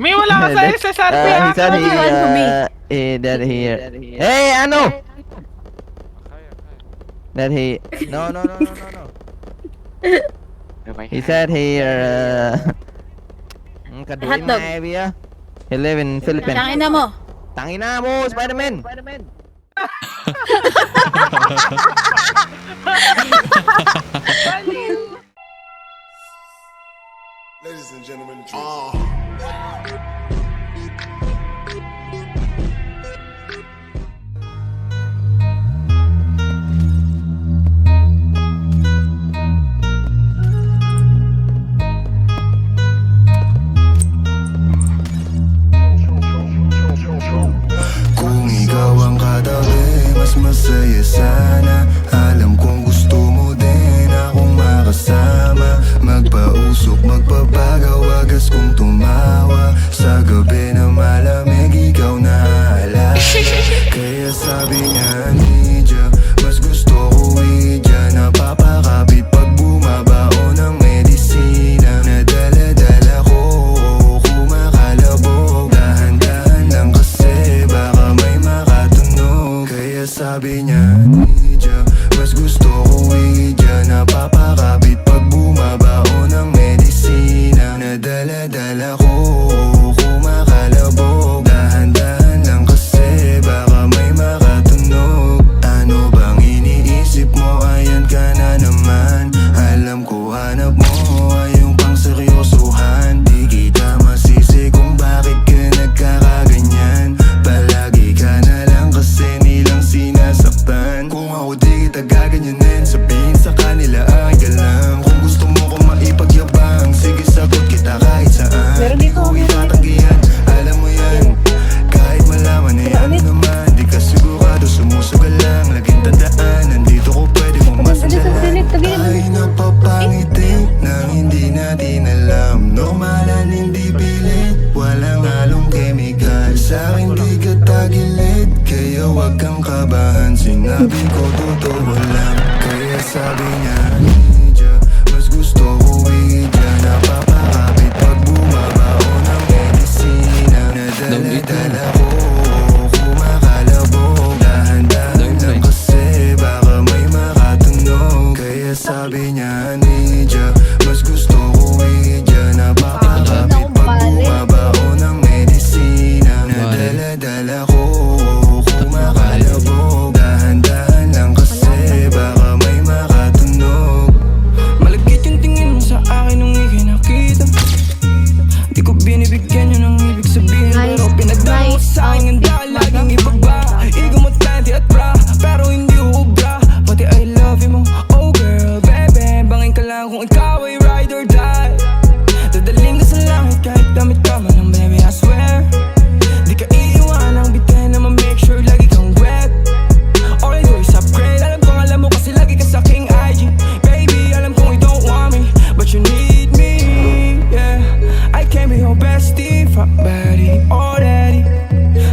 May wala ka sa SSRP He ha? said That here. Hey, ano? That he. No. He said here. Kaduin Hotdog. na Evia. He live in Philippines. Tangina mo. Tangina mo, Spider-Man. Ladies and gentlemen, kung ikaw ang katabi, mas masaya sana. Alam kong gusto mo din akong makasama. Magpausok, magpapagaw, wagas kong tumawa. Sa gabi na malamig, ikaw na ala. Kaya sabi niya, Nidya, mas gusto ko idya. Napapakapit pag bumabao ng medisina. Nadala-dala ko, kumakalabog. Dahan-dahan lang kasi baka may makatunog. Kaya sabi niya, Nidya, mas gusto ko idya. Napapakapit pag bumabao ng medisina. Nadala-dala ko, kumakalabog. Dahan-dahan lang kasi baka may makatunog. Ano bang iniisip mo? Ayan ka na naman. Alam ko hanap mo ay yung pang seryosohan. Di kita masisi kung bakit ka nagkakaganyan. Palagi ka na lang kasi nilang sinasaktan. Kung ako di kita gaganyanin, sabihin sa kanila ay ka lang. Kung gusto mo kong maipagyabang, sige sagot kita kahit saan. Di ko itatanggihan, alam mo yan. Kahit malaman na yan naman, di ka sigurado, sumusugal lang. Laging tandaan, nandito ko pwede mong masandalan. Ay napapangiti nang hindi natin alam. Normalan, hindi pilit, walang halong chemical. Sa akin di ka tagilid, kaya wag kang kabahan. Sinabi ko totoo lang, kaya sabi niya, Nidya, mas gusto ko idya. Napapakapit pag bumabao ng medisina. Nadala-dala ko, kumakalabog. Dahan-dahan lang kasi baka may makatunog. Kaya sabi niya, Nidya, mas gusto ko idya. Napapakapit pag bumabao ng medisina. Nadala-dala ko, kumakalabog. Dahan-dahan lang kasi baka may makatunog. Malagkit yung tingin mo sa akin nung ika'y nakita. Di ko binibigyan yun ang ibig sabihin. Pero pinagdamo sa akin ang dahil laging ibaba. Ego mo tanti at bra, pero hindi uubra. Pati I love you mo, oh girl, baby. Bangin ka lang kung ikaw ay ride or die. Dadaling ka sa langit kahit damit ka man ng baby, I swear. Di ka iiwanang bitin na ma-make sure lagi kang wet. All I do is upgrade, alam kong alam mo kasi lagi ka sa aking IG. Baby, alam kong you don't want me, but you need me, yeah. I can be your bestie, fuck buddy, or daddy.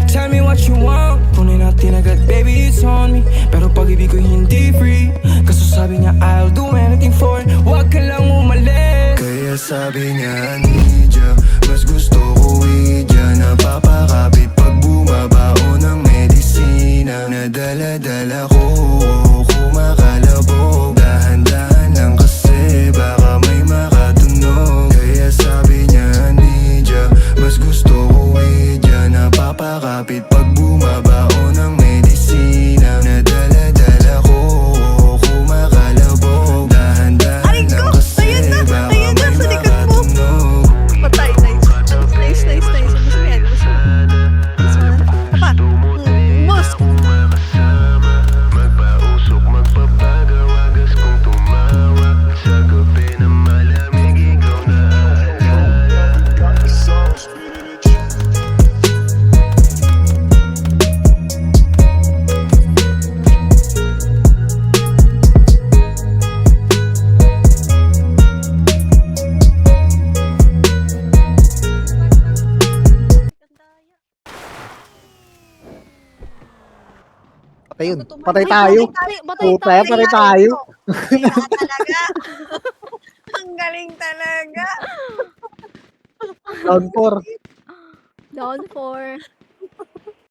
Tell me what you want, kunin natin agad, baby, it's on me. Pero pag-ibig ko hindi free, kaso sabi niya I'll do anything for it, wag ka lang umalis. Kaya sabi niya, Nidya, mas gusto ko idya. Napapakapit pag bumabao ng medisina. Nadala-dala ko, kumakalabog. Dahan-dahan lang kasi baka may makatunog. Kaya sabi niya, Nidya, mas gusto ko idya. Napapakapit pag bumabao ng medisina. Nadala-dala ko, kumakalabog. Dahan-dahan lang kasi baka may makatunog. Patay, nice. Nice, nice, nice. Gusto mo yan, gusto mo. Gusto mo na. Apa? Boss. Magpausok, magpapagaw, wagas kong tumawa. Sa gabi na malamig, ikaw na aalala. Ayun, patay tayo. Puta, patay tayo. Kaya talaga. Ang galing talaga. Round 4. Down 4.